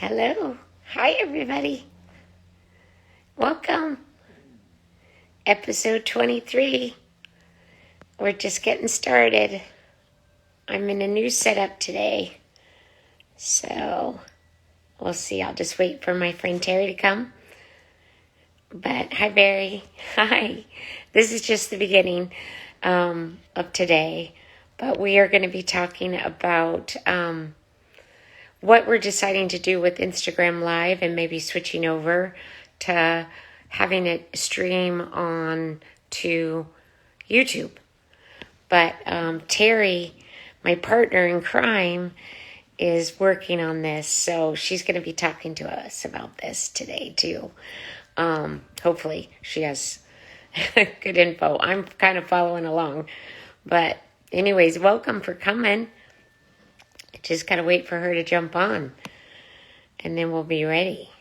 Hello. Hi, everybody. Welcome. Episode 23. We're just getting started. I'm in a new setup today. So we'll see. I'll just wait for my friend Terry to come. But hi, Barry. Hi. This is just the beginning of today. But we are going to be talking about what we're deciding to do with Instagram Live and maybe switching over to having it stream on to YouTube. But Terry, my partner in crime, is working on this, so she's going to be talking to us about this today too. Hopefully she has good info. I'm kind of following along. But anyways, welcome for coming. Just got to wait for her to jump on, and then we'll be ready.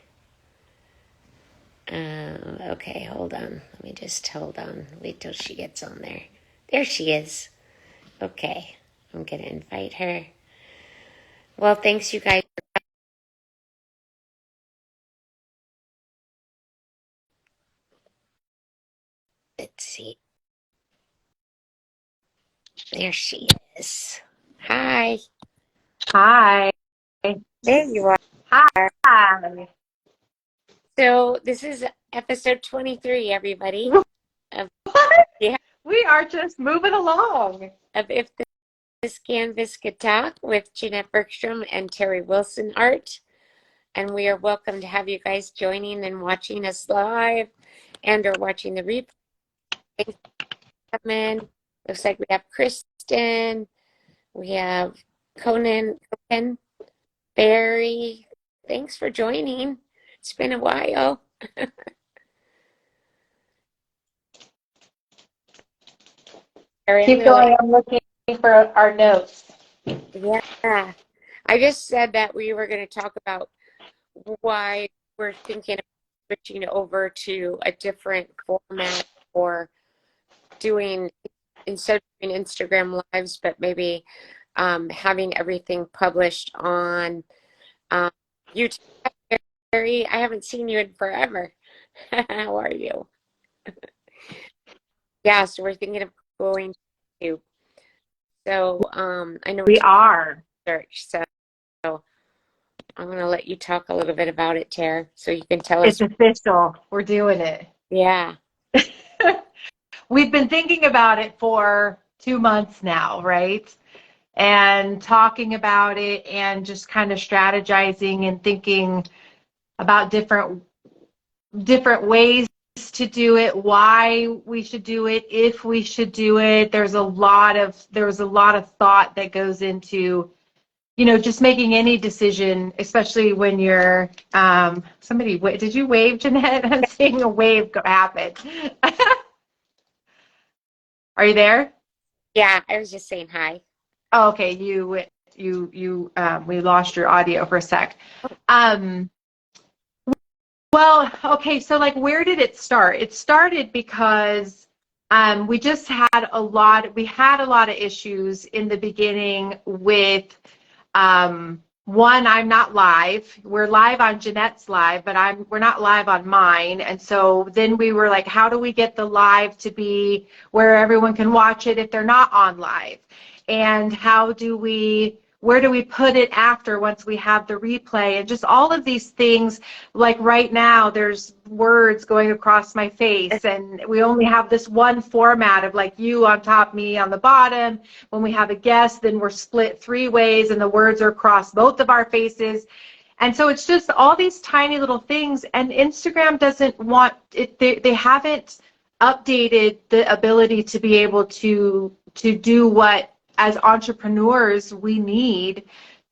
Okay, hold on. Let me just hold on. Wait till she gets on there. There she is. Okay, I'm going to invite her. Well, thanks, you guys. Let's see. There she is. Hi. Hi. There you are. Hi. So this is episode 23, everybody. Of, yeah, We are just moving along. of If This Canvas Could Talk with Jeanette Bergstrom and Terry Wilson Art. And we are welcome to have you guys joining and watching us live and or watching the replay. Thanks for coming. Looks like we have Kristen. We have Conan, Barry. Thanks for joining. It's been a while. Barry, I'm Keep gonna going. I'm looking for our notes. yeah. I just said that we were going to talk about why we're thinking of switching over to a different format or doing, instead of doing Instagram lives, but maybe having everything published on YouTube. Barry, I haven't seen you in forever. How are you? Yeah, so we're thinking of going to. So I know We are. search. So I'm going to let you talk a little bit about it, Tara, so you can tell It's us. official. We're doing it. Yeah. We've been thinking about it for 2 months now, right? And talking about it and just kind of strategizing and thinking about different ways to do it, why we should do it, if we should do it. There's a lot of thought that goes into just making any decision, especially when you're did you wave, Jeanette? I'm seeing a wave happen. Are you there? Yeah, I was just saying hi. Oh, okay. We lost your audio for a sec. Um, Well, okay, so like where did it start? It started because we just had we had a lot of issues in the beginning with one, I'm not live. We're live on Jeanette's live, but we're not live on mine. And so then we were like, how do we get the live to be where everyone can watch it if they're not on live? And where do we put it after once we have the replay? And just all of these things. Like right now there's words going across my face and we only have this one format of like you on top, me on the bottom. When we have a guest, then we're split 3 ways and the words are across both of our faces. And so it's just all these tiny little things, and Instagram doesn't want it. They haven't updated the ability to be able to do what as entrepreneurs we need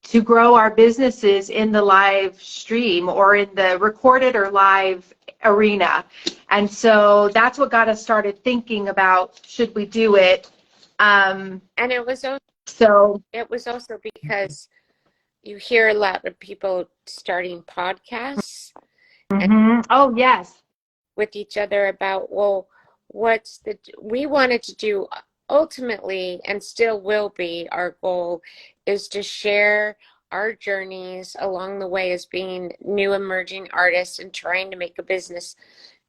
to grow our businesses in the live stream or in the recorded or live arena. And so that's what got us started thinking about, should we do it? And it was also because you hear a lot of people starting podcasts Oh, yes. with each other about, well, we wanted to do ultimately, and still will be, our goal is to share our journeys along the way as being new emerging artists and trying to make a business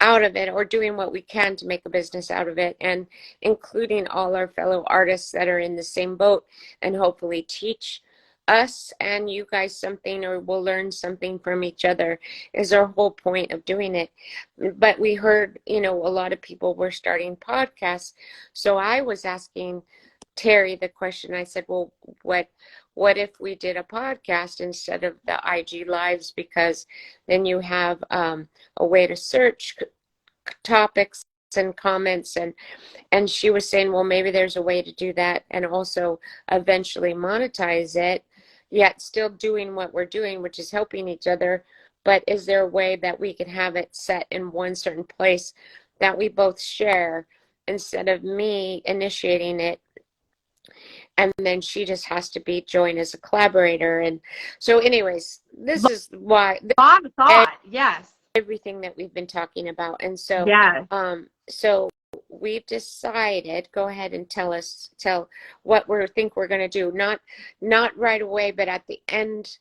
out of it, or doing what we can to make a business out of it, and including all our fellow artists that are in the same boat, and hopefully teach us and you guys something, or we'll learn something from each other, is our whole point of doing it. But we heard, a lot of people were starting podcasts. So I was asking Terry the question. I said, well, what if we did a podcast instead of the IG lives? Because then you have a way to search topics and comments, and she was saying, well, maybe there's a way to do that and also eventually monetize it, yet still doing what we're doing, which is helping each other. But is there a way that we can have it set in one certain place that we both share, instead of me initiating it and then she just has to be joined as a collaborator? And so anyways, this is why A lot of thought, yes. everything that we've been talking about. And so Yes. So we've decided, go ahead and tell what we think we're going to do. Not right away, but at the end,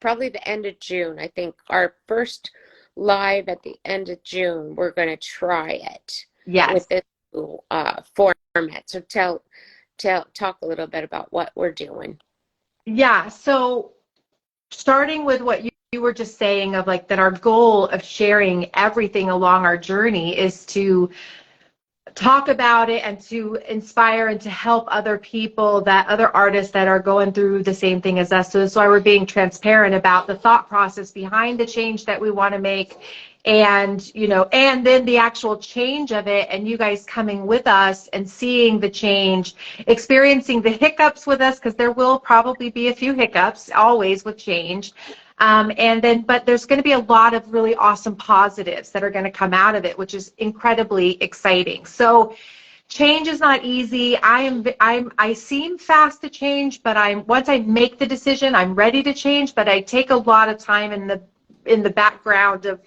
probably the end of June. I think our first live at the end of June, we're going to try it. Yes. With this format. So talk a little bit about what we're doing. Yeah. So starting with what you were just saying, of like that our goal of sharing everything along our journey is to talk about it and to inspire and to help other people, that other artists that are going through the same thing as us. So that's why we're being transparent about the thought process behind the change that we want to make, and and then the actual change of it, and you guys coming with us and seeing the change, experiencing the hiccups with us, because there will probably be a few hiccups always with change. But there's going to be a lot of really awesome positives that are going to come out of it, which is incredibly exciting. So change is not easy. I seem fast to change, but once I make the decision, I'm ready to change, but I take a lot of time in the background of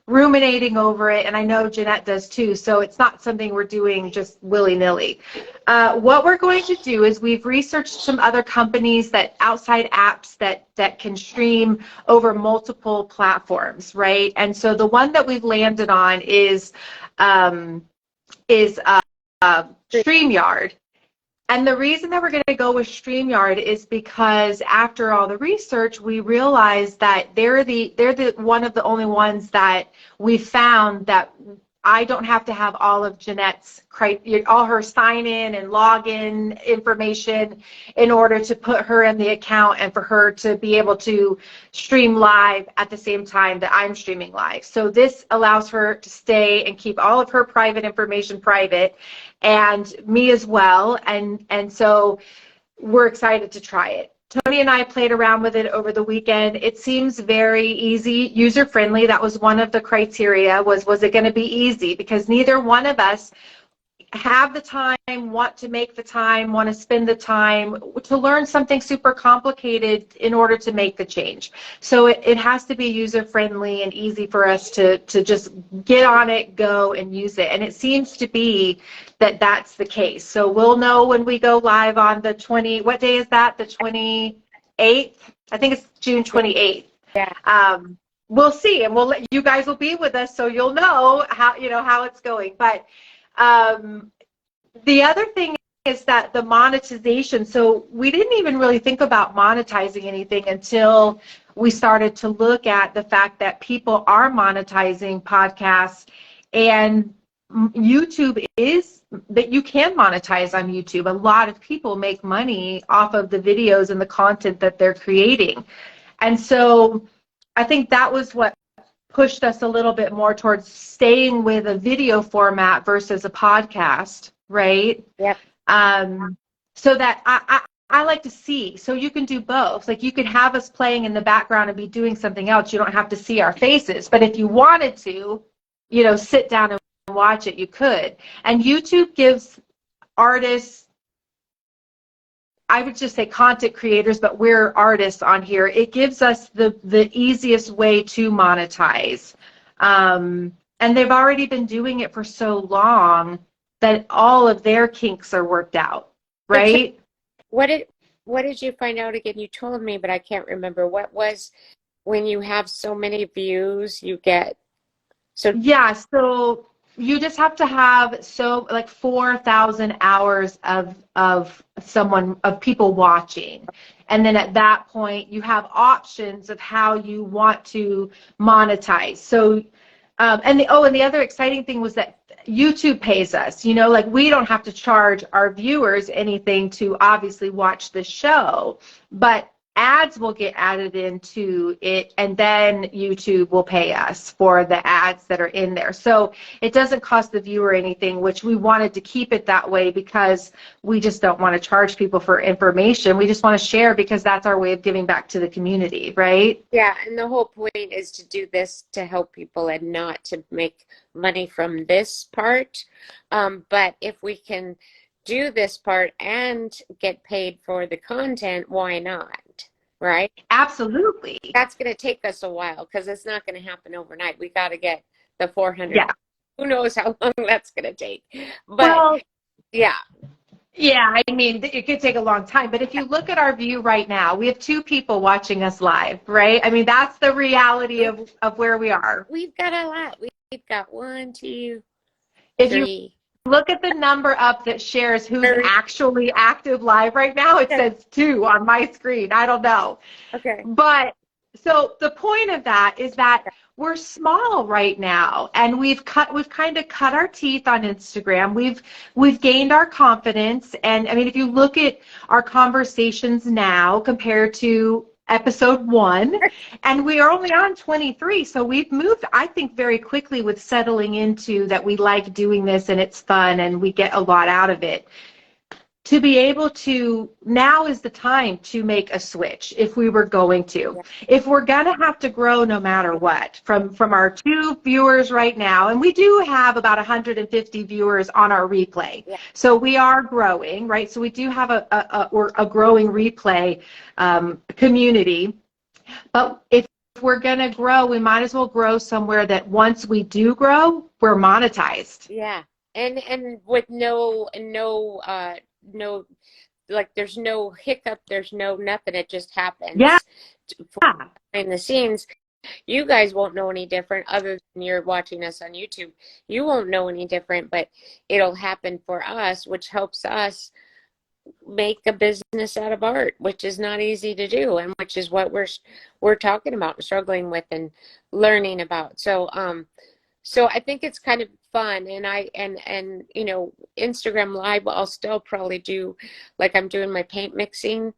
ruminating over it, and I know Jeanette does too, so it's not something we're doing just willy-nilly. What we're going to do is we've researched some other companies, outside apps that can stream over multiple platforms, right? And so the one that we've landed on is StreamYard. And the reason that we're going to go with StreamYard is because after all the research, we realized that they're the one of the only ones that we found that I don't have to have all of Jeanette's all her sign in and login information in order to put her in the account and for her to be able to stream live at the same time that I'm streaming live. So this allows her to stay and keep all of her private information private, and me as well. And so we're excited to try it. Tony and I played around with it over the weekend. It seems very easy, user-friendly. That was one of the criteria, was it going to be easy? Because neither one of us have the time, want to make the time, want to spend the time to learn something super complicated in order to make the change. So it has to be user-friendly and easy for us to just get on it, go, and use it. And it seems to be that that's the case. So we'll know when we go live on the what day is that? The 28th? I think it's June 28th. Yeah. We'll see, and you guys will be with us, so you'll know how it's going. But the other thing is that the monetization, so we didn't even really think about monetizing anything until we started to look at the fact that people are monetizing podcasts, and YouTube is that you can monetize on YouTube. A lot of people make money off of the videos and the content that they're creating. And so I think that was what pushed us a little bit more towards staying with a video format versus a podcast, right? Yep. So that I like to see, so you can do both. Like, you could have us playing in the background and be doing something else. You don't have to see our faces, but if you wanted to, sit down and watch it, you could. And YouTube gives artists, I would just say content creators, but we're artists on here. It gives us the easiest way to monetize. And they've already been doing it for so long that all of their kinks are worked out, right? What what did you find out again? You told me, but I can't remember. What was when you have so many views, you get so Yeah, so you just have to have so like 4,000 hours of people watching. And then at that point you have options of how you want to monetize. So and the other exciting thing was that YouTube pays us, like we don't have to charge our viewers anything to obviously watch the show, but ads will get added into it, and then YouTube will pay us for the ads that are in there. So it doesn't cost the viewer anything, which we wanted to keep it that way because we just don't want to charge people for information. We just want to share because that's our way of giving back to the community, right? yeah, and the whole point is to do this to help people and not to make money from this part. But if we can do this part and get paid for the content, why not? Right? Absolutely. That's going to take us a while because it's not going to happen overnight. We got to get the 400. Yeah. Who knows how long that's going to take? But Well, yeah, yeah, I mean, it could take a long time, but if you look at our view right now, we have 2 people watching us live, right? I mean, that's the reality of where we are. we've got a lot. We've got 1, 2, If you 3. look at the number up that shares who's Very- actually active live right now, it says 2 on my screen. I don't know. Okay. But so the point of that is that we're small right now, and we've kind of cut our teeth on Instagram. We've gained our confidence, and I mean, if you look at our conversations now compared to episode 1, and we are only on 23, so we've moved, I think, very quickly with settling into that we like doing this and it's fun and we get a lot out of it. To be able to, now is the time to make a switch if we were going to. Yeah. If we're going to have to grow no matter what, from our 2 viewers right now, and we do have about 150 viewers on our replay. Yeah. So we are growing, right? So we do have a growing replay community. But if we're going to grow, we might as well grow somewhere that once we do grow, we're monetized. Yeah. And with no, like there's no hiccup, there's no nothing. It just happens. Yeah. Behind the scenes, you guys won't know any different other than you're watching us on YouTube. You won't know any different, but it'll happen for us, which helps us make a business out of art, which is not easy to do, and which is what we're talking about, struggling with, and learning about. So I think it's kind of fun, and Instagram Live, I'll still probably do, like I'm doing my paint mixing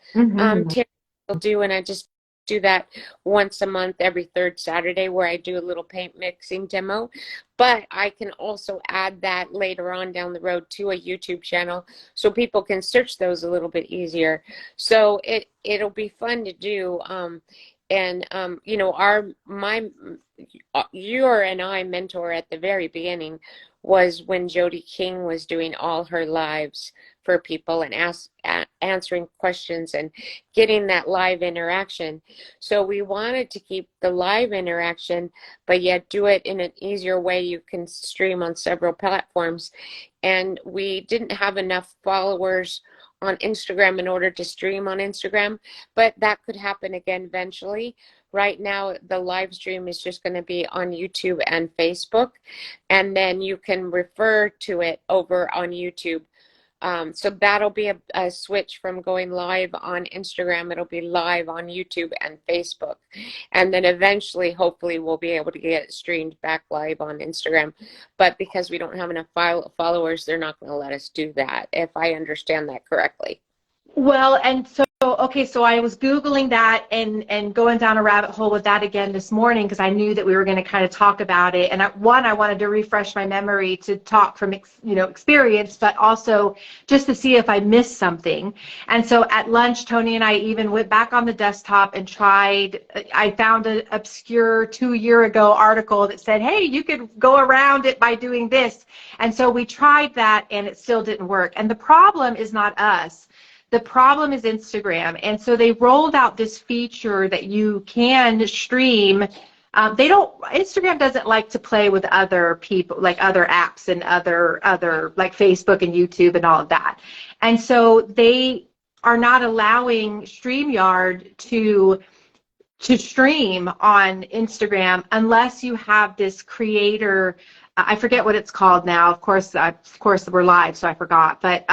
tip I'll do, and I just do that once a month, every 3rd Saturday, where I do a little paint mixing demo. But I can also add that later on down the road to a YouTube channel, so people can search those a little bit easier. So it'll be fun to do. Your and I mentor at the very beginning was when Jody King was doing all her lives for people and answering questions and getting that live interaction. So we wanted to keep the live interaction, but yet do it in an easier way. You can stream on several platforms, and we didn't have enough followers on Instagram in order to stream on Instagram, but that could happen again eventually. Right now, the live stream is just going to be on YouTube and Facebook, and then you can refer to it over on YouTube. So that'll be a switch from going live on Instagram. It'll be live on YouTube and Facebook. And then eventually, hopefully, we'll be able to get it streamed back live on Instagram. But because we don't have enough followers, they're not going to let us do that, if I understand that correctly. Well, and so, okay, so I was Googling that and going down a rabbit hole with that again this morning because I knew that we were going to kind of talk about it. And I wanted to refresh my memory to talk from, experience, but also just to see if I missed something. And so at lunch, Tony and I even went back on the desktop and tried. I found an obscure 2-year ago article that said, hey, you could go around it by doing this. And so we tried that and it still didn't work. And the problem is not us. The problem is Instagram. And so they rolled out this feature that you can stream. Instagram doesn't like to play with other people, like other apps and other like Facebook and YouTube and all of that. And so they are not allowing StreamYard to stream on Instagram unless you have this creator. I forget what it's called now. Of course, we're live, so I forgot. But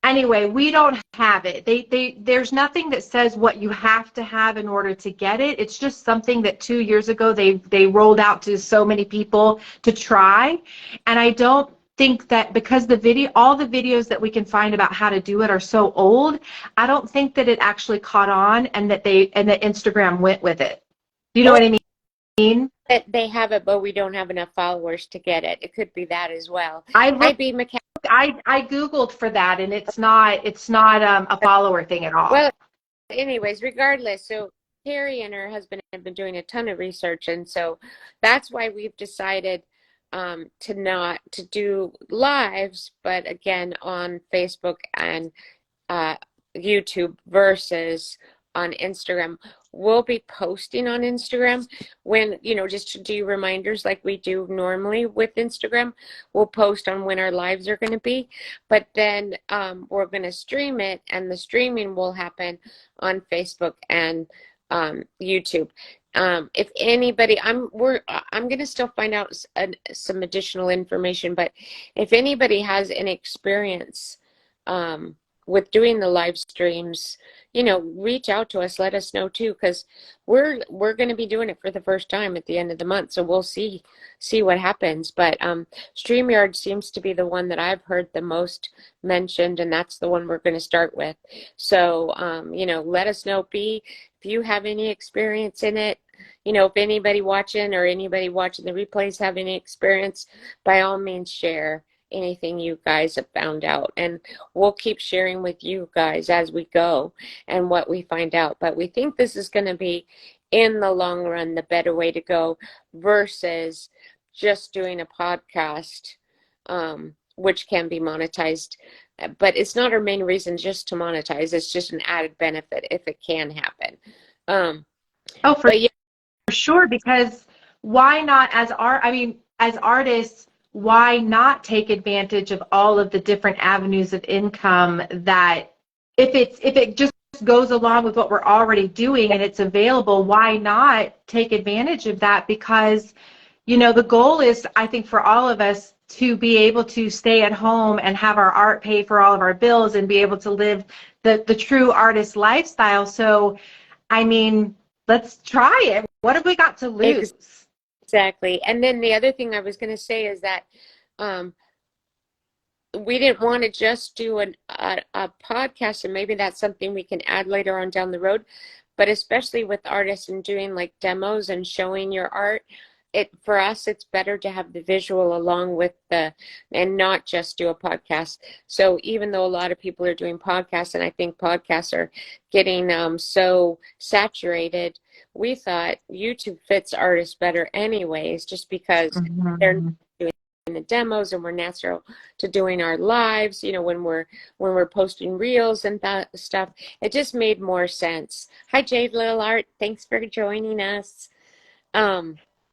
anyway, we don't have it. There's nothing that says what you have to have in order to get it. It's just something that 2 years ago they rolled out to so many people to try, and I don't think that because all the videos that we can find about how to do it are so old, I don't think that it actually caught on and that Instagram went with it. Do you know what I mean? That they have it, but we don't have enough followers to get it. It could be that as well. I Googled for that, and it's not a follower thing at all. Well, anyways, regardless, so Carrie and her husband have been doing a ton of research, and so that's why we've decided to do lives, but again on Facebook and YouTube versus on Instagram. We'll be posting on Instagram when, just to do reminders like we do normally with Instagram. We'll post on when our lives are going to be, but then we're going to stream it, and the streaming will happen on Facebook and YouTube. If anybody, I'm going to still find out some additional information, but if anybody has any experience with doing the live streams, reach out to us, let us know too, because we're going to be doing it for the first time at the end of the month, so we'll see what happens. But StreamYard seems to be the one that I've heard the most mentioned, and that's the one we're going to start with. So let us know, if you have any experience in it. If anybody watching or anybody watching the replays have any experience, by all means share anything you guys have found out, and we'll keep sharing with you guys as we go and what we find out. But we think this is going to be, in the long run, the better way to go versus just doing a podcast, which can be monetized, but it's not our main reason just to monetize. It's just an added benefit if it can happen. For sure, because why not, as artists, why not take advantage of all of the different avenues of income that if it just goes along with what we're already doing and it's available, why not take advantage of that? Because the goal is, I think, for all of us to be able to stay at home and have our art pay for all of our bills and be able to live the true artist lifestyle. So let's try it. What have we got to lose? Exactly. And then the other thing I was going to say is that we didn't want to just do a podcast, and maybe that's something we can add later on down the road, but especially with artists and doing like demos and showing your art, for us, it's better to have the visual along with and not just do a podcast. So even though a lot of people are doing podcasts, and I think podcasts are getting so saturated, we thought YouTube fits artists better anyways, just because they're doing the demos and we're natural to doing our lives, when we're posting reels and that stuff. It just made more sense. Hi, Jade Little Art. Thanks for joining us.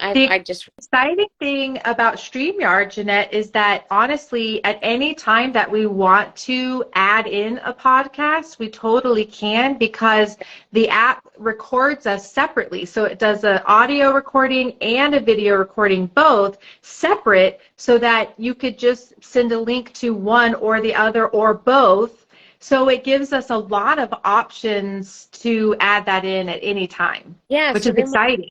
The exciting thing about StreamYard, Jeanette, is that honestly, at any time that we want to add in a podcast, we totally can, because the app records us separately. So it does an audio recording and a video recording, both separate, so that you could just send a link to one or the other or both. So it gives us a lot of options to add that in at any time, which is exciting.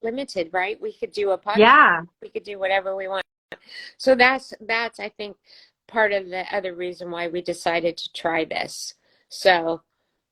Limited, right? We could do a podcast. Yeah. We could do whatever we want. So that's I think part of the other reason why we decided to try this. So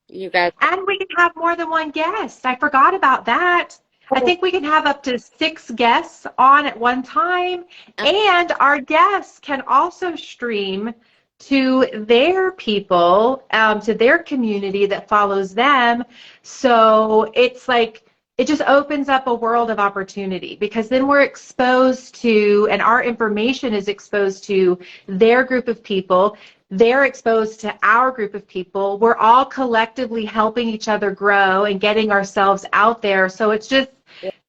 you guys, and we can have more than one guest. I forgot about that. I think we can have up to 6 guests on at one time, and our guests can also stream to their people, to their community that follows them. So it's like, it just opens up a world of opportunity, because then we're exposed to, and our information is exposed to their group of people. They're exposed to our group of people. We're all collectively helping each other grow and getting ourselves out there. So it's just,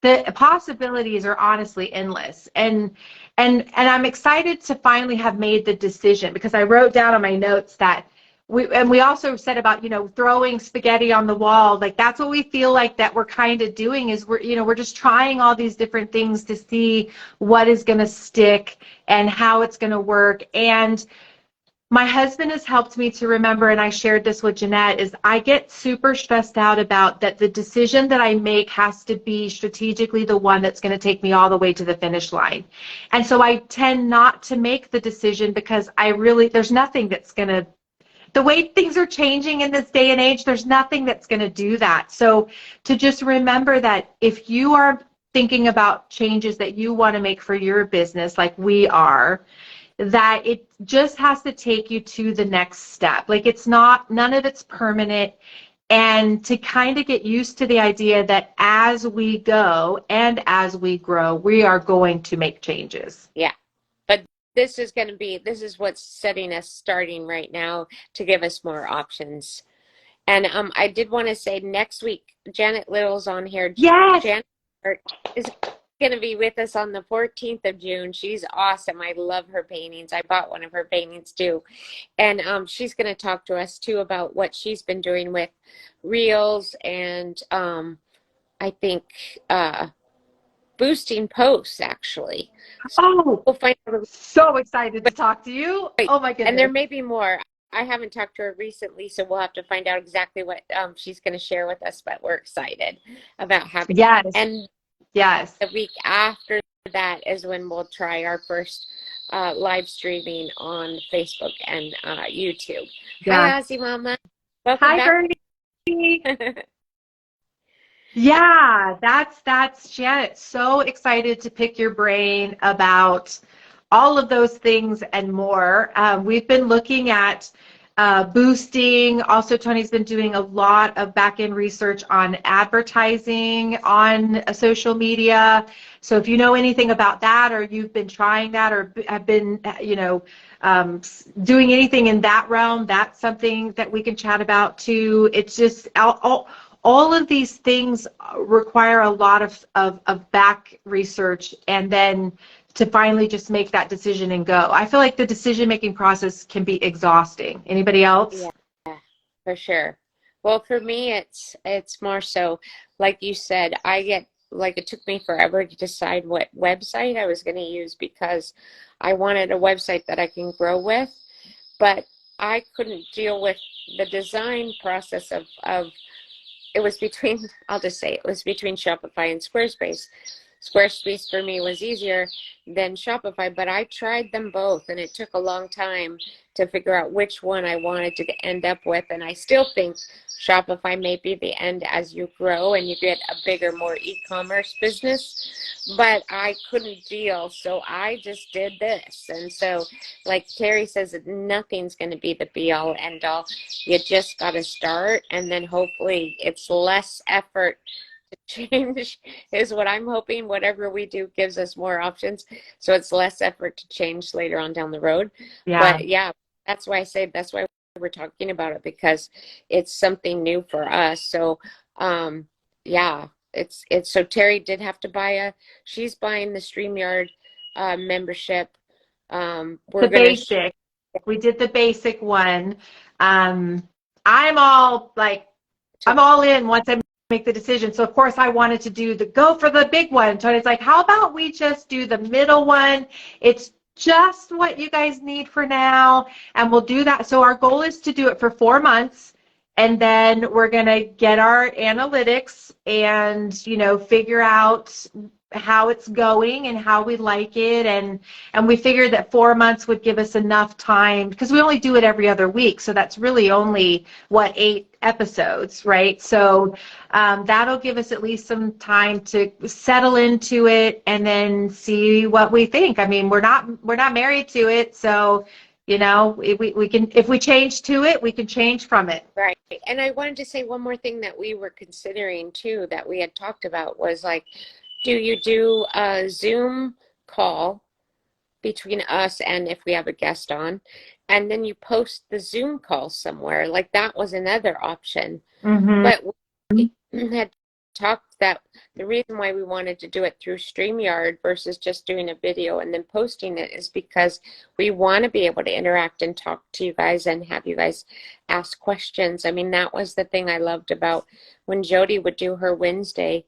the possibilities are honestly endless. And I'm excited to finally have made the decision, because I wrote down on my notes that we also said about, throwing spaghetti on the wall. Like, that's what we feel like that we're kind of doing, is we're just trying all these different things to see what is going to stick and how it's going to work. And my husband has helped me to remember, and I shared this with Jeanette, is I get super stressed out about that the decision that I make has to be strategically the one that's going to take me all the way to the finish line. And so I tend not to make the decision because there's nothing that's going to, the way things are changing in this day and age, there's nothing that's going to do that. So to just remember that if you are thinking about changes that you want to make for your business, like we are, that it just has to take you to the next step. Like, none of it's permanent. And to kind of get used to the idea that as we go and as we grow, we are going to make changes. Yeah. But this is what's starting right now to give us more options. And I did want to say next week, Janet Little's on here. Yes. Janet is going to be with us on the 14th of June. She's awesome. I love her paintings. I bought one of her paintings too. And she's going to talk to us too about what she's been doing with Reels and I think boosting posts, actually. So we'll find out. So excited to talk to you. Oh my goodness. And there may be more. I haven't talked to her recently, so we'll have to find out exactly what she's going to share with us, but we're excited about having. Yes. And yes, the week after that is when we'll try our first live streaming on Facebook and YouTube. Yeah. Hi, Ozzy Mama. Welcome Hi, back. Bernie. Yeah, that's Janet. So excited to pick your brain about all of those things and more. We've been looking at boosting. Also, Tony's been doing a lot of back-end research on advertising on social media. So if you know anything about that, or you've been trying that, or have been, doing anything in that realm, that's something that we can chat about too. It's just all of these things require a lot of back research, and then to finally just make that decision and go. I feel like the decision-making process can be exhausting. Anybody else? Yeah, for sure. Well, for me, it's more so, like you said, it took me forever to decide what website I was going to use, because I wanted a website that I can grow with, but I couldn't deal with the design process of it was between, I'll just say, it was between Shopify and Squarespace. Squarespace for me was easier than Shopify, but I tried them both, and it took a long time to figure out which one I wanted to end up with. And I still think Shopify may be the end as you grow and you get a bigger, more e-commerce business, but I couldn't deal, so I just did this. And so, like Terry says, nothing's going to be the be-all, end-all. You just got to start, and then hopefully it's less effort to change is what I'm hoping. Whatever we do gives us more options, so it's less effort to change later on down the road. Yeah. But yeah, that's why we're talking about it, because it's something new for us. So yeah, it's so Terry did have to she's buying the StreamYard membership. The basic. We did the basic one. I'm all in once I make the decision. So of course I wanted to go for the big one. Tony's like, how about we just do the middle one? It's just what you guys need for now, and we'll do that. So our goal is to do it for 4 months, and then we're going to get our analytics and figure out how it's going and how we like it, and we figured that 4 months would give us enough time, because we only do it every other week, so that's really only 8 episodes, right? So that'll give us at least some time to settle into it and then see what we think. I mean, we're not married to it, so we can, if we change to it, we can change from it. Right. And I wanted to say one more thing that we were considering too, that we had talked about, was like, do you do a Zoom call between us and if we have a guest on, and then you post the Zoom call somewhere? Like, that was another option. Mm-hmm. But we had talked that the reason why we wanted to do it through StreamYard versus just doing a video and then posting it is because we want to be able to interact and talk to you guys and have you guys ask questions. I mean, that was the thing I loved about when Jody would do her Wednesday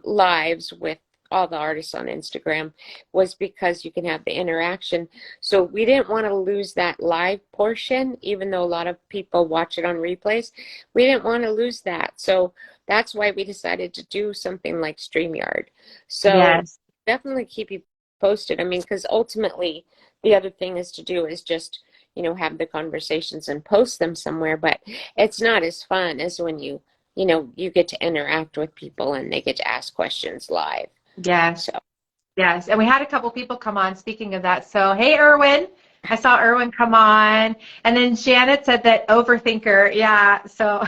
lives with all the artists on Instagram, was because you can have the interaction. So we didn't want to lose that live portion, even though a lot of people watch it on replays. We didn't want to lose that. So that's why we decided to do something like StreamYard. So Yes. definitely keep you posted. I mean, because ultimately the other thing is to do is just, you know, have the conversations and post them somewhere, but it's not as fun as when you know, you get to interact with people and they get to ask questions live. Yes. So. Yes. And we had a couple people come on, speaking of that. So, hey, Erwin. I saw Erwin come on. And then Janet said that overthinker. Yeah. So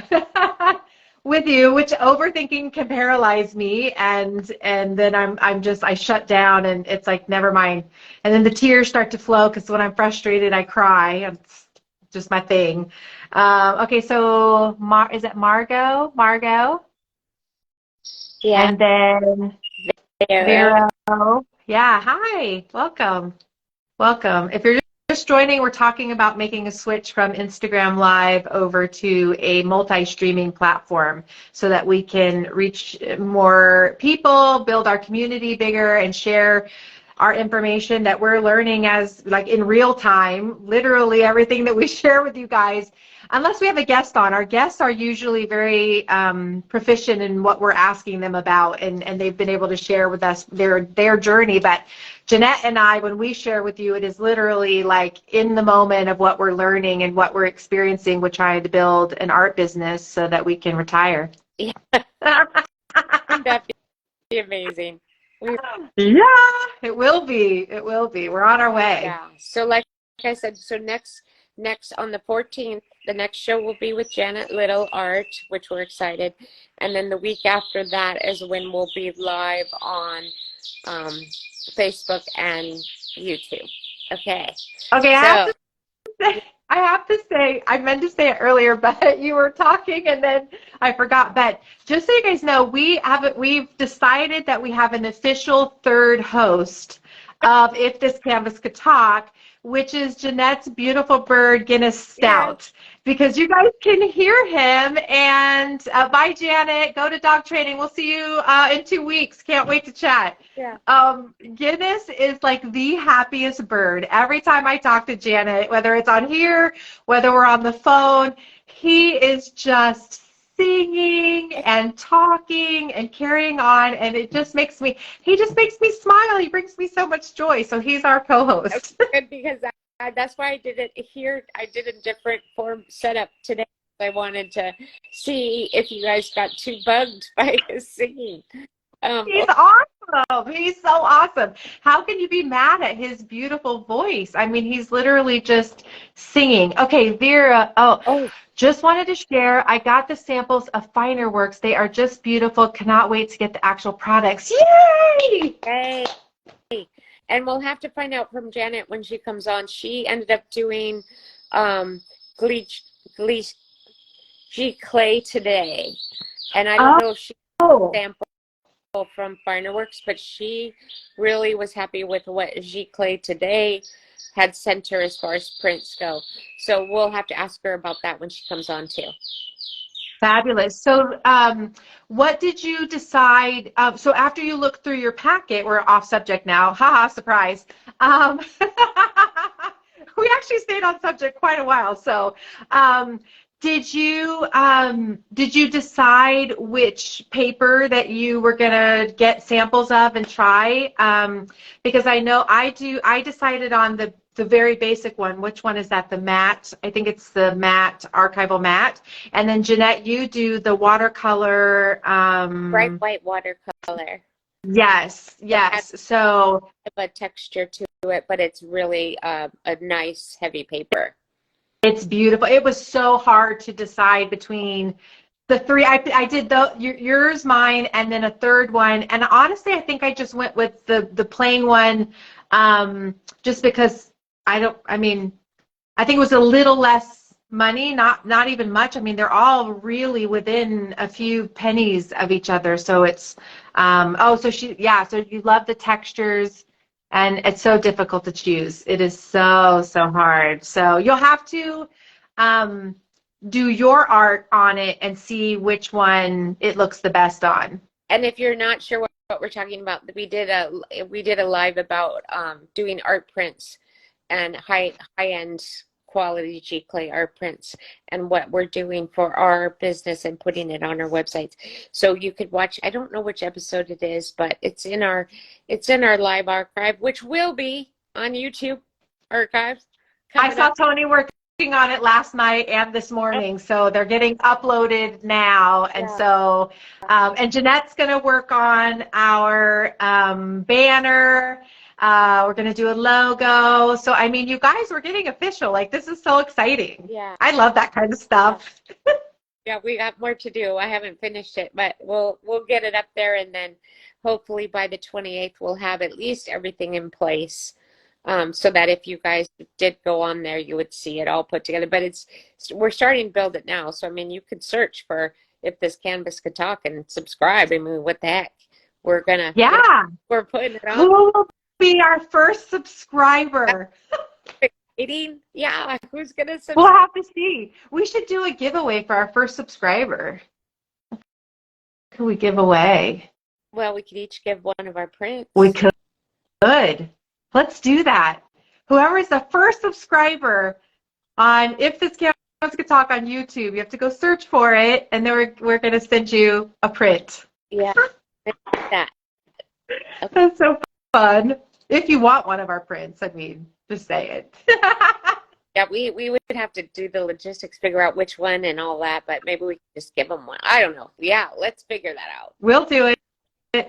with you, which overthinking can paralyze me. And then I shut down and it's like, never mind. And then the tears start to flow because when I'm frustrated, I cry. It's just my thing. Okay. So is it Margot? Margot? Yeah. And then Vero. Yeah, hi. Welcome. Welcome. If you're just joining, we're talking about making a switch from Instagram Live over to a multi-streaming platform so that we can reach more people, build our community bigger, and share our information that we're learning as like in real time, literally everything that we share with you guys. Unless we have a guest on, our guests are usually very proficient in what we're asking them about, and they've been able to share with us their journey. But Jeanette and I, when we share with you, it is literally like in the moment of what we're learning and what we're experiencing. We're trying to build an art business so that we can retire. Yeah. That'd be amazing. Yeah, it will be. It will be. We're on our way. Yeah. So like I said, so next on the 14th, the next show will be with Janet Little Art, which we're excited. And then the week after that is when we'll be live on Facebook and YouTube. Okay. Okay, So, I have to say, I meant to say it earlier, but you were talking and then I forgot. But just so you guys know, we've decided that we have an official third host of If This Canvas Could Talk, which is Jeanette's beautiful bird, Guinness Stout. Yes. Because you guys can hear him. And bye, Janet. Go to dog training. We'll see you in 2 weeks. Can't wait to chat. Yeah. Guinness is like the happiest bird. Every time I talk to Janet, whether it's on here, whether we're on the phone, he is just singing and talking and carrying on, and he just makes me smile. He brings me so much joy. So he's our co-host. That's good, because that's why I did it here. I did a different form setup today. I wanted to see if you guys got too bugged by his singing. He's awesome. He's so awesome. How can you be mad at his beautiful voice? I mean, he's literally just singing. Okay, Vera. Oh. Just wanted to share. I got the samples of Finer Works. They are just beautiful. Cannot wait to get the actual products. Yay! Hey. And we'll have to find out from Janet when she comes on. She ended up doing G Clay today. And I don't know if she sampled from Finer Works, but she really was happy with what G Clay today had sent her as far as prints go. So we'll have to ask her about that when she comes on too. Fabulous. So what did you decide? So after you looked through your packet, we're off subject now. Haha, surprise. We actually stayed on subject quite a while. So did you decide which paper that you were gonna get samples of and try? Because I know I decided on the very basic one. Which one is that? The matte? I think it's the matte, archival matte. And then Jeanette, you do the watercolor. Bright white watercolor. Yes. So a texture to it, but it's really a nice heavy paper. It's beautiful. It was so hard to decide between the three. I did yours, mine, and then a third one. And honestly, I think I just went with the plain one, just because I think it was a little less money, not even much. I mean, they're all really within a few pennies of each other. So it's so you love the textures, and it's so difficult to choose. It is so hard. So you'll have to do your art on it and see which one it looks the best on. And if you're not sure what we're talking about, we did a live about doing art prints and high-end quality Giclée art prints and what we're doing for our business and putting it on our websites. So you could watch, I don't know which episode it is, but it's in our live archive, which will be on YouTube archive. I saw Tony working on it last night and this morning, so they're getting uploaded now. And so, and Jeanette's going to work on our banner. We're going to do a logo. So, I mean, you guys, we're getting official. Like, this is so exciting. Yeah. I love that kind of stuff. Yeah, we got more to do. I haven't finished it, but we'll get it up there, and then hopefully by the 28th we'll have at least everything in place. So that if you guys did go on there, you would see it all put together. But we're starting to build it now. So, I mean, you could search for If This Canvas Could Talk and subscribe. I mean, what the heck? We're putting it on. Who will be our first subscriber? Yeah, who's going to subscribe? We'll have to see. We should do a giveaway for our first subscriber. What could we give away? Well, we could each give one of our prints. We could. Good. Let's do that. Whoever is the first subscriber on If This Canvas Could Talk on YouTube, you have to go search for it, and then we're going to send you a print. Yeah, that. Okay. That's so fun. If you want one of our prints, I mean, just say it. Yeah, we would have to do the logistics, figure out which one and all that, but maybe we can just give them one. I don't know. Yeah, let's figure that out. We'll do it.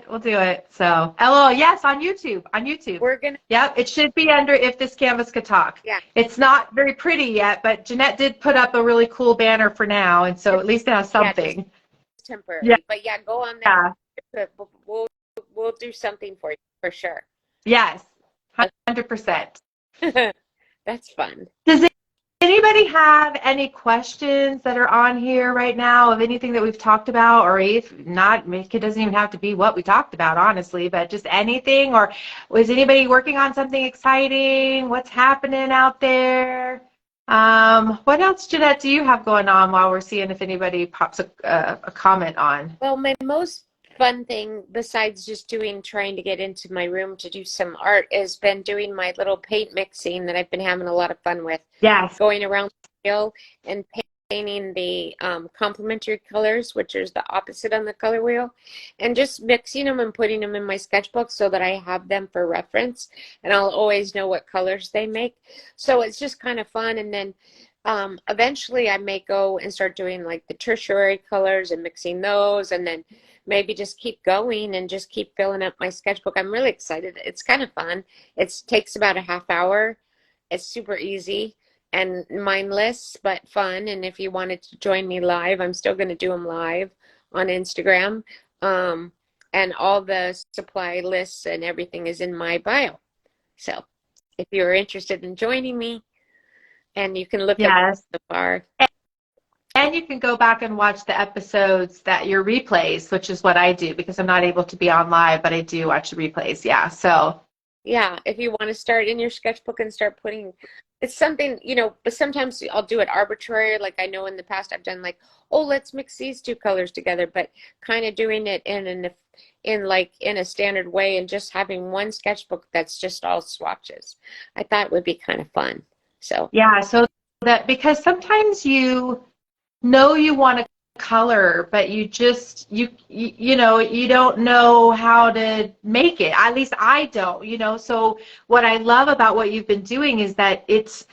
We'll do it. So, LOL, yes, on YouTube. On YouTube. We're going to. Yep, it should be under If This Canvas Could Talk. Yeah. It's not very pretty yet, but Jeanette did put up a really cool banner for now, and so at least it has something. Yeah, just temporary. Yeah. But yeah, go on there. Yeah. We'll do something for you, for sure. Yes, 100%. That's fun. Does anybody have any questions that are on here right now of anything that we've talked about? Or if not, it doesn't even have to be what we talked about, honestly, but just anything? Or was anybody working on something exciting? What's happening out there? What else, Jeanette, do you have going on while we're seeing if anybody pops a comment on? Well, my most fun thing, besides just trying to get into my room to do some art, has been doing my little paint mixing that I've been having a lot of fun with. Yes. Going around the wheel and painting the complementary colors, which is the opposite on the color wheel, and just mixing them and putting them in my sketchbook so that I have them for reference, and I'll always know what colors they make. So it's just kind of fun. And then eventually I may go and start doing like the tertiary colors and mixing those, and then maybe just keep going and just keep filling up my sketchbook. I'm really excited. It's kind of fun. It takes about a half hour. It's super easy and mindless, but fun. And if you wanted to join me live, I'm still going to do them live on Instagram. And all the supply lists and everything is in my bio. So if you're interested in joining me, and you can look up the bar. And you can go back and watch the episodes that your replays, which is what I do because I'm not able to be on live, but I do watch the replays. Yeah. So. Yeah. If you want to start in your sketchbook and start putting, it's something, but sometimes I'll do it arbitrary. Like I know in the past I've done like, oh, let's mix these two colors together, but kind of doing it in a standard way and just having one sketchbook that's just all swatches. I thought it would be kind of fun. So. Yeah. So that, because sometimes you know you want to color, but you just you don't know how to make it. At least I don't, so what I love about what you've been doing is that it's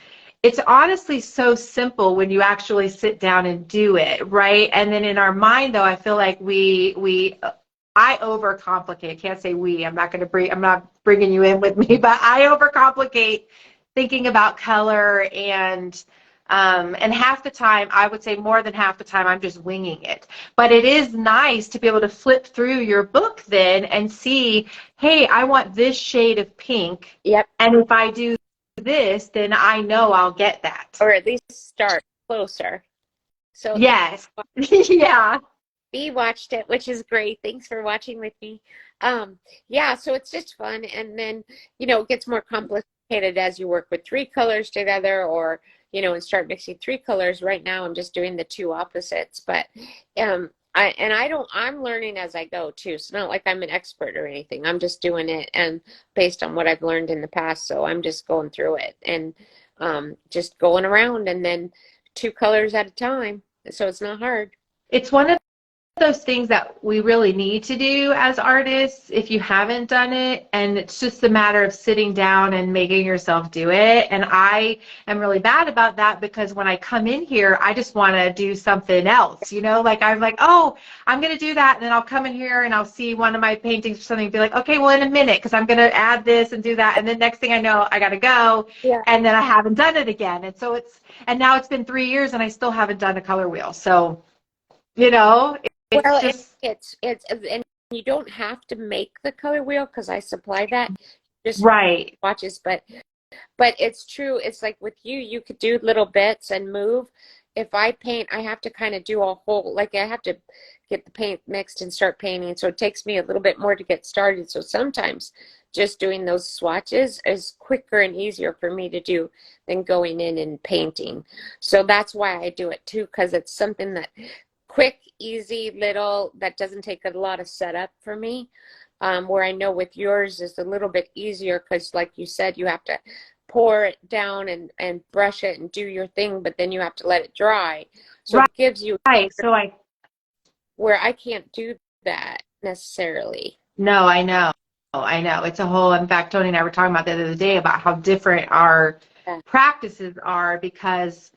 honestly so simple when you actually sit down and do it, right? And then in our mind though, I feel like I overcomplicate. I can't say we. I'm not bringing you in with me, but I overcomplicate thinking about color and half the time, I would say more than half the time, I'm just winging it. But it is nice to be able to flip through your book then and see, hey, I want this shade of pink. Yep. And if I do this, then I know I'll get that. Or at least start closer. So Yes. Yeah. B watched it, which is great. Thanks for watching with me. Yeah, so it's just fun. And then, it gets more complicated as you work with three colors together or, and start mixing three colors. Right now, I'm just doing the two opposites. But I'm learning as I go too. It's not like I'm an expert or anything. I'm just doing it and based on what I've learned in the past. So I'm just going through it and just going around and then two colors at a time. So it's not hard. It's one of those things that we really need to do as artists if you haven't done it, and it's just a matter of sitting down and making yourself do it. And I am really bad about that because when I come in here I just want to do something else, like I'm like, oh, I'm going to do that, and then I'll come in here and I'll see one of my paintings or something and be like, okay, well, in a minute, because I'm going to add this and do that, and then next thing I know I got to go. Yeah. And then I haven't done it again, and so now it's been 3 years and I still haven't done a color wheel. So it's Well, just it's and you don't have to make the color wheel because I supply that. Just right. watches, but it's true. It's like with you, you could do little bits and move. If I paint, I have to kind of do a whole, like I have to get the paint mixed and start painting. So it takes me a little bit more to get started. So sometimes just doing those swatches is quicker and easier for me to do than going in and painting. So that's why I do it too, because it's something that quick, easy, little, that doesn't take a lot of setup for me. Where I know with yours is a little bit easier because, like you said, you have to pour it down and brush it and do your thing, but then you have to let it dry. So Right. it gives you So where I can't do that necessarily. no, I know. It's a whole, in fact, Tony and I were talking about the other day about how different our practices are because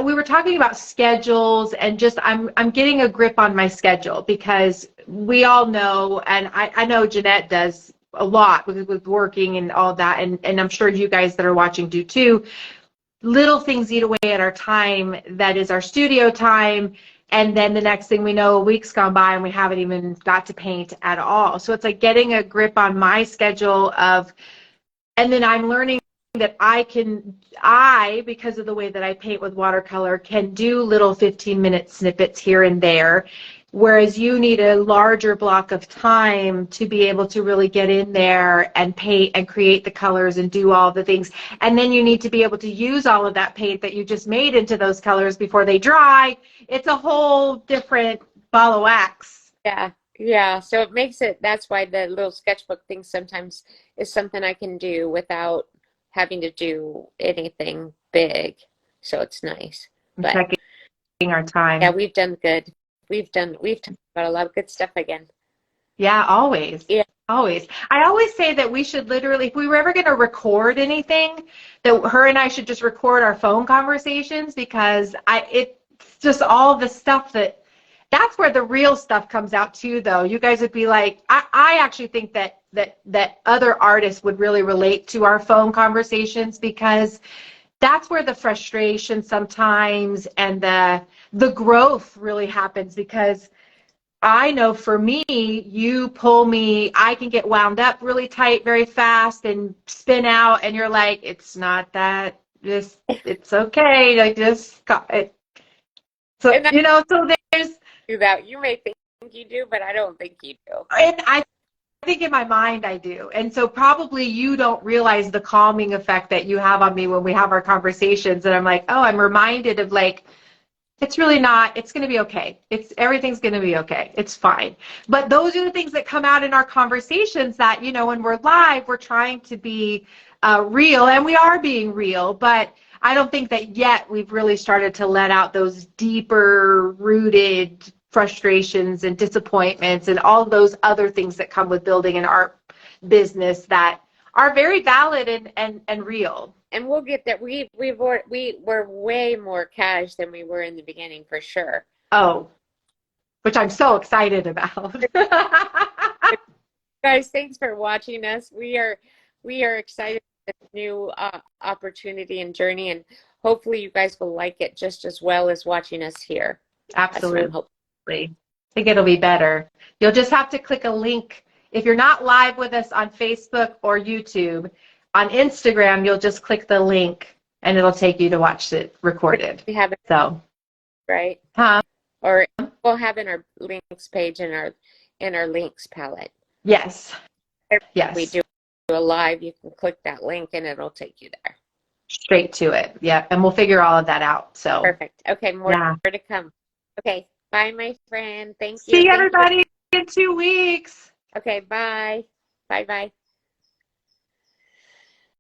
we were talking about schedules and just I'm getting a grip on my schedule because we all know, and I know Jeanette does a lot with working and all that, and I'm sure you guys that are watching do too. Little things eat away at our time that is our studio time, and then the next thing we know, a week's gone by and we haven't even got to paint at all. So it's like getting a grip on my schedule and then I'm learning that because of the way that I paint with watercolor, can do little 15-minute snippets here and there, whereas you need a larger block of time to be able to really get in there and paint and create the colors and do all the things. And then you need to be able to use all of that paint that you just made into those colors before they dry. It's a whole different ball of wax. Yeah. So it makes it, that's why the little sketchbook thing sometimes is something I can do without having to do anything big. So it's nice. But taking our time. Yeah, we've done good. We've talked about a lot of good stuff again. Yeah, always. Yeah. Always. I always say that we should literally, if we were ever going to record anything, that her and I should just record our phone conversations because it's just all the stuff that's where the real stuff comes out too, though. You guys would be like, I actually think that other artists would really relate to our phone conversations because that's where the frustration sometimes and the growth really happens because I know for me, you pull me, I can get wound up really tight very fast and spin out, and you're like, it's not that, it's okay, like just, so, so there's, do that. You may think you do, but I don't think you do. and I think in my mind I do. And so probably you don't realize the calming effect that you have on me when we have our conversations. And I'm like, oh, I'm reminded of like, it's really not, it's going to be okay. Everything's going to be okay. It's fine. But those are the things that come out in our conversations that, when we're live, we're trying to be real, and we are being real, but I don't think that yet we've really started to let out those deeper rooted frustrations and disappointments and all those other things that come with building an art business that are very valid and real. And we'll get that. We were way more cash than we were in the beginning, for sure. Oh, which I'm so excited about. Guys, thanks for watching us. We are excited for this new opportunity and journey, and hopefully you guys will like it just as well as watching us here. Absolutely. I think it'll be better. You'll just have to click a link. If you're not live with us on Facebook or YouTube, on Instagram, you'll just click the link and it'll take you to watch it recorded. We have it, So, right? Or we'll have in our links page in our links palette. yes. If Yes. we do a live, you can click that link and it'll take you there. Straight to it. Yeah. And we'll figure all of that out. So, Perfect. Okay, more to come. Okay, bye, my friend. Thank you. See everybody in 2 weeks. Okay, bye. Bye-bye.